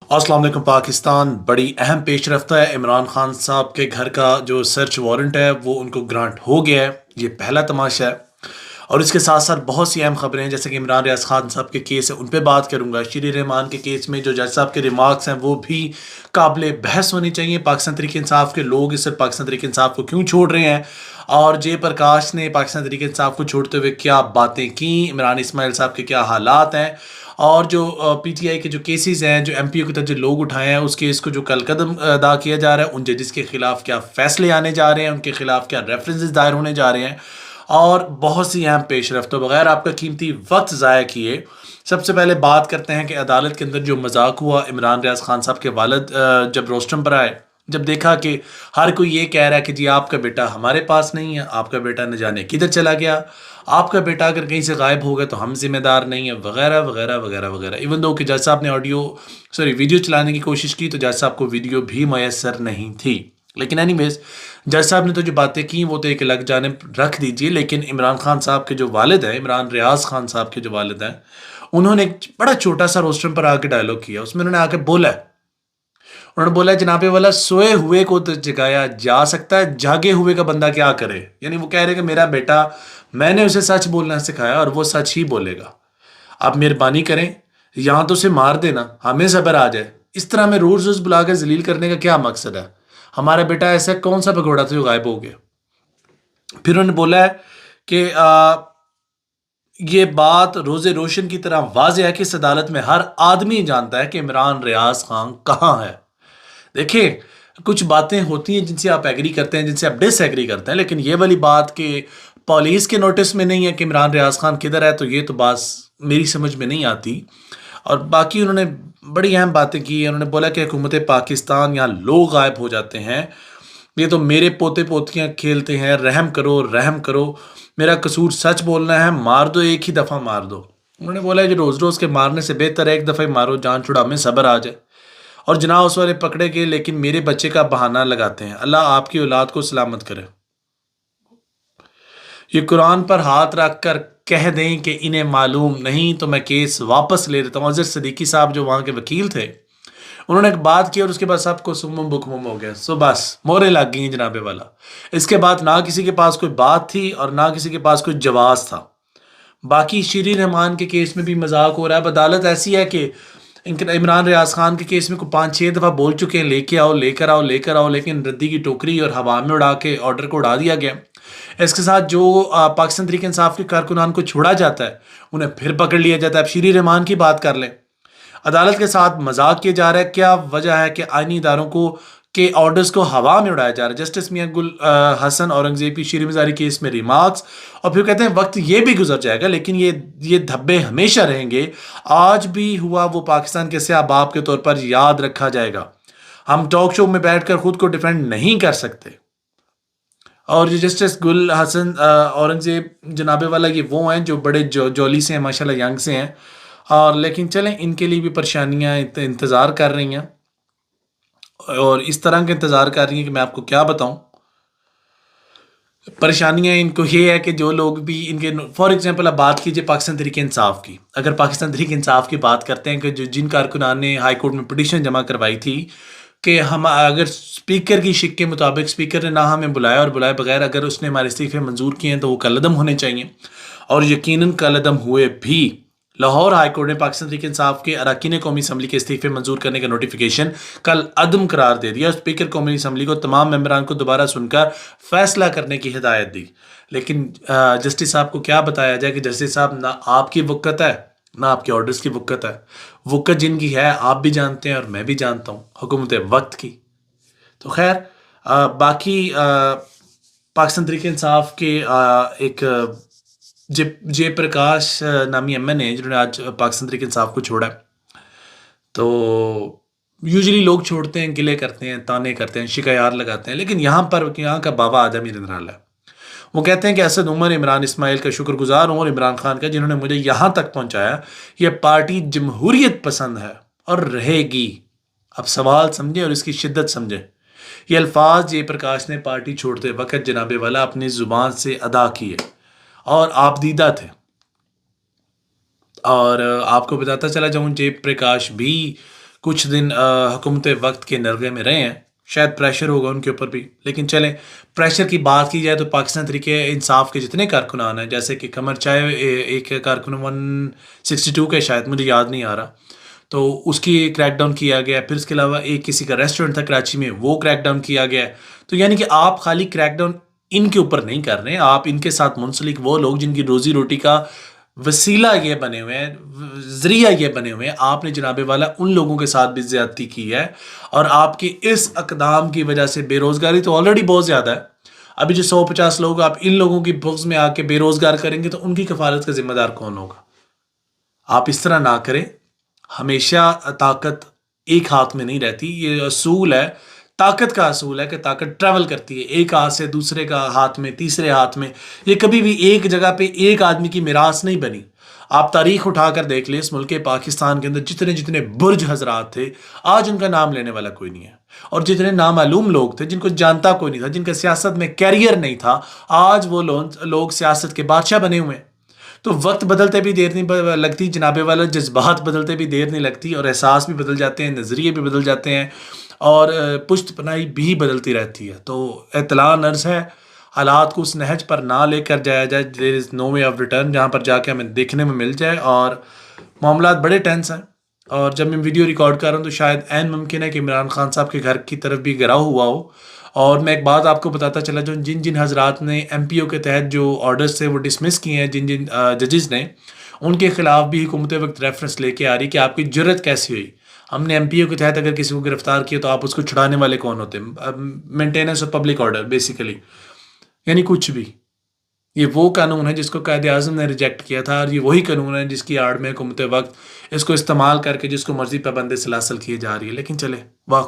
अस्सलाम वालेकुम। पाकिस्तान बड़ी अहम पेशरफ्त है। इमरान खान साहब के घर का जो सर्च वारंट है वो उनको ग्रांट हो गया है। ये पहला तमाशा है। और इसके साथ साथ बहुत सी अहम खबरें हैं, जैसे कि इमरान रियाज खान साहब के केस है, उन पे बात करूंगा। शरीर रहमान के केस में जो जज साहब के रिमार्क्स हैं वो भी काबिल बहस होनी चाहिए। पाकिस्तान तहरीक इंसाफ के लोग इस पाकिस्तान तहरीक इंसाफ को क्यों छोड़ रहे हैं, और जयप्रकाश ने पाकिस्तान तहरीक इंसाफ को छोड़ते हुए क्या बातें की, इमरान इस्माइल साहब के क्या हालात हैं, और जो पीटीआई के जो केसेस हैं, जो एमपीओ की तरफ जो लोग उठाए हैं, उस केस को जो कल कदम अदा किया जा रहा है, उन जजेस के खिलाफ क्या फैसले आने जा रहे हैं, उनके खिलाफ क्या रेफरेंसेस दायर होने जा रहे हैं, और बहुत सी अहम पेशरफ्त। तो बगैर आपका कीमती वक्त ज़ाया किए सबसे पहले बात करते हैं कि अदालत के अंदर जो मजाक हुआ। इमरान रियाज खान साहब के वालिद जब रोस्टम पर आए, जब देखा कि हर कोई ये कह रहा है कि जी आपका बेटा हमारे पास नहीं है, आपका बेटा न जाने किधर चला गया, आपका बेटा अगर कहीं से गायब हो गया तो हम जिम्मेदार नहीं है, वगैरह वगैरह वगैरह वगैरह। इवन दो कि जज साहब ने वीडियो चलाने की कोशिश की तो जज साहब को वीडियो भी मैसर नहीं थी। लेकिन एनीवेज, जज साहब ने तो जो बातें की वो तो एक अलग जानिब रख दीजिए। लेकिन इमरान खान साहब के जो वालिद हैं, इमरान रियाज खान साहब के जो वालिद हैं, उन्होंने एक बड़ा छोटा सा रोस्टर पर आके डायलॉग किया। उसमें उन्होंने आके बोला है, उन्होंने बोला है जनाबे वाला, सोए हुए को तो जगाया जा सकता है, जागे हुए का बंदा क्या करे। यानी वो कह रहे हैं कि मेरा बेटा, मैंने उसे सच बोलना सिखाया और वो सच ही बोलेगा। आप मेहरबानी करें, यहाँ तो उसे मार देना, हमें सब्र आ जाए। इस तरह में रोज रोज बुलाकर जलील करने का क्या मकसद है। हमारा बेटा ऐसा कौन सा भगोड़ा था जो गायब हो गया। फिर उन्होंने बोला है कि ये बात रोजे रोशन की तरह वाज़ेह है कि इस अदालत में हर आदमी जानता है कि इमरान रियाज खान कहाँ है। देखिए, कुछ बातें होती हैं जिनसे आप एग्री करते हैं, जिनसे आप डिसएग्री करते हैं, लेकिन ये वाली बात कि पुलिस के नोटिस में नहीं है कि इमरान रियाज खान किधर है, तो ये तो बात मेरी समझ में नहीं आती। और बाकी उन्होंने बड़ी अहम बातें की। उन्होंने बोला कि हुकूमत पाकिस्तान, यहाँ लोग गायब हो जाते हैं, ये तो मेरे पोते पोतियाँ खेलते हैं, रहम करो रहम करो, मेरा कसूर सच बोलना है, मार दो, एक ही दफ़ा मार दो। उन्होंने बोला है जो रोज़ रोज़ के मारने से बेहतर है एक दफ़ा ही मारो, जान छुड़ा, में सब्र आ जाए। और जनाब उस वाले पकड़े गए, लेकिन मेरे बच्चे का बहाना लगाते हैं। अल्लाह आपकी औलाद को सलामत करे। ये कुरान पर हाथ रख कर कह दें कि इन्हें मालूम नहीं तो मैं केस वापस ले लेता हूँ। अजहर सदीकी साहब जो वहाँ के वकील थे, उन्होंने एक बात की और उसके बाद सबको सुम्म बुकमुम हो गया। सो बस मोहरें लग गई जनाबे वाला। इसके बाद ना किसी के पास कोई बात थी और ना किसी के पास कोई जवाब था। बाकी शीरी रहमान के केस में भी मजाक हो रहा है। अब अदालत ऐसी है कि इमरान रियाज खान के केस में को 5-6 दफ़ा बोल चुके हैं लेके आओ लेकर आओ लेकर आओ, लेकिन रद्दी की टोकरी और हवा में उड़ा के ऑर्डर को उड़ा दिया गया। इसके साथ जो पाकिस्तान तहरीक इंसाफ के कारकुनान को छोड़ा जाता है, उन्हें फिर पकड़ लिया जाता है। अब शीरी रहमान की बात कर लें, अदालत के साथ मजाक किया जा रहा है। क्या वजह है कि आईनी इदारों को के ऑर्डर्स को हवा में उड़ाया जा रहा है। जस्टिस मियां गुल हसन औरंगजेब की शीर मजारी केस में रिमार्क्स, और फिर कहते हैं वक्त ये भी गुजर जाएगा लेकिन ये धब्बे हमेशा रहेंगे। आज भी हुआ वो पाकिस्तान के स्याह बाप के तौर पर याद रखा जाएगा। हम टॉक शो में बैठकर खुद को डिफेंड नहीं कर सकते। और जो जस्टिस गुल हसन औरंगजेब जनाबे वाला, ये वो हैं जो बड़े जॉली से हैं, माशाल्लाह यंग से हैं। और लेकिन चलें, इनके लिए भी परेशानियां इंतज़ार कर रही हैं, और इस तरह का इंतज़ार कर रही हैं कि मैं आपको क्या बताऊं। परेशानियां इनको ये है कि जो लोग भी इनके, फॉर एग्जांपल अब बात कीजिए पाकिस्तान तहरीक इंसाफ की। अगर पाकिस्तान तहरीक इंसाफ की बात करते हैं कि जो जिन कारकुनान ने हाई कोर्ट में पिटीशन जमा करवाई थी कि हम अगर स्पीकर की शिक के मुताबिक स्पीकर ने ना हमें बुलाया और बुलाए बगैर अगर उसने हमारे इस्तीफे मंजूर किए हैं तो वो कलअदम होने चाहिए, और यकीनन कलअदम हुए भी। लाहौर हाई कोर्ट ने पाकिस्तान तहरीक इंसाफ के अरकान कौमी असम्बली के इस्तीफे मंजूर करने का नोटिफिकेशन कल अदम करार दे दिया। स्पीकर कौमी असम्बली को तमाम मेंबरान को दोबारा सुनकर फैसला करने की हिदायत दी। लेकिन जस्टिस साहब को क्या बताया जाए कि जस्टिस साहब, ना आपकी वक़्त है ना आपके ऑर्डर्स की वक़्त है। वक़्त जिनकी है आप भी जानते हैं और मैं भी जानता हूँ, हुकूमत वक्त की। तो खैर, बाकी पाकिस्तान तहरीक इंसाफ के एक जयप्रकाश नामी एमएनए जिन्होंने आज पाकिस्तान तहरीक इंसाफ को छोड़ा है। तो यूजुअली लोग छोड़ते हैं, गिले करते हैं, ताने करते हैं, शिकायत लगाते हैं, लेकिन यहाँ पर यहाँ का बाबा आदमी निराला है। वो कहते हैं कि असद उमर इमरान इस्माइल का शुक्रगुजार हूँ और इमरान खान का, जिन्होंने मुझे यहाँ तक पहुँचाया। यह पार्टी जमहूरियत पसंद है और रहेगी। अब सवाल समझे और इसकी शिद्दत समझे। ये अल्फाज जयप्रकाश ने पार्टी छोड़ते वक्त जनाबे वाला अपनी ज़ुबान से अदा किए और आप दीदा थे। और आपको बताता चला जाऊँ, जयप्रकाश भी कुछ दिन हुकूमत वक्त के नरगे में रहे हैं, शायद प्रेशर होगा उनके ऊपर भी। लेकिन चलें, प्रेशर की बात की जाए तो पाकिस्तान तरीके इंसाफ के जितने कारकुनान हैं, जैसे कि कमर चाय एक कारकुन 162 के, शायद मुझे याद नहीं आ रहा, तो उसकी क्रैकडाउन किया गया। फिर उसके अलावा एक किसी का रेस्टोरेंट था कराची में, वो क्रैकडाउन किया गया। तो यानी कि आप खाली क्रैकडाउन इनके ऊपर नहीं कर रहे हैं, आप इनके साथ मुंसलिक वो लोग जिनकी रोजी रोटी का वसीला ये बने हुए हैं, ज़रिया ये बने हुए हैं, आपने जनाबे वाला उन लोगों के साथ भी ज़्यादती की है। और आपकी इस अकदाम की वजह से बेरोज़गारी तो ऑलरेडी बहुत ज़्यादा है। अभी जो 150 लोग आप इन लोगों की बुक्स में आके बेरोज़गार करेंगे तो उनकी कफालत का ज़िम्मेदार कौन होगा? आप इस तरह ना करें। हमेशा ताकत एक हाथ में नहीं रहती, ये असूल है, ताकत का असूल है कि ताकत ट्रैवल करती है एक हाथ से दूसरे का हाथ में, तीसरे हाथ में। ये कभी भी एक जगह पे एक आदमी की मिरास नहीं बनी। आप तारीख उठाकर देख लें, इस मुल्क पाकिस्तान के अंदर जितने जितने बुर्ज हजरात थे, आज उनका नाम लेने वाला कोई नहीं है। और जितने नामालूम लोग थे, जिनको जानता कोई नहीं था, जिनका सियासत में कैरियर नहीं था, आज वो लोग सियासत के बादशाह बने हुए हैं। तो वक्त बदलते भी देर नहीं लगती जनाबे वाला, जज्बात बदलते भी देर नहीं लगती, और एहसास भी बदल जाते हैं, नज़रिए भी बदल जाते हैं, और पुश्त पनाही भी बदलती रहती है। तो एतलान अर्ज़ है, हालात को उस नहज पर ना लेकर जाया जाए, there is no way of return, जहाँ पर जाके हमें देखने में मिल जाए। और मामलात बड़े टेंस हैं, और जब मैं वीडियो रिकॉर्ड कर रहा हूँ तो शायद ऐन मुमकिन है कि इमरान खान साहब के घर की तरफ भी गिराव हुआ हो। और मैं एक बात आपको बताता चला, जो जिन जिन हजरात ने MPO के तहत जो ऑर्डर्स थे वो डिसमिस किए हैं, जिन जिन जजेस ने, उनके खिलाफ भी हुकूमत वक्त रेफरेंस लेके आ रही कि आपकी जुर्रत कैसी हुई। हमने MPO के तहत अगर किसी को गिरफ्तार किया तो आप उसको छुड़ाने वाले कौन होते हैं? Maintenance of public order basically, यानी कुछ भी। ये वो कानून है जिसको कायद-ए-आज़म ने रिजेक्ट किया था, और ये वही कानून है जिसकी आड़ में हुकूमत वक्त इसको इस्तेमाल करके जिसको मर्जी पाबंद सलासल किए जा रही है। लेकिन चले, वाह।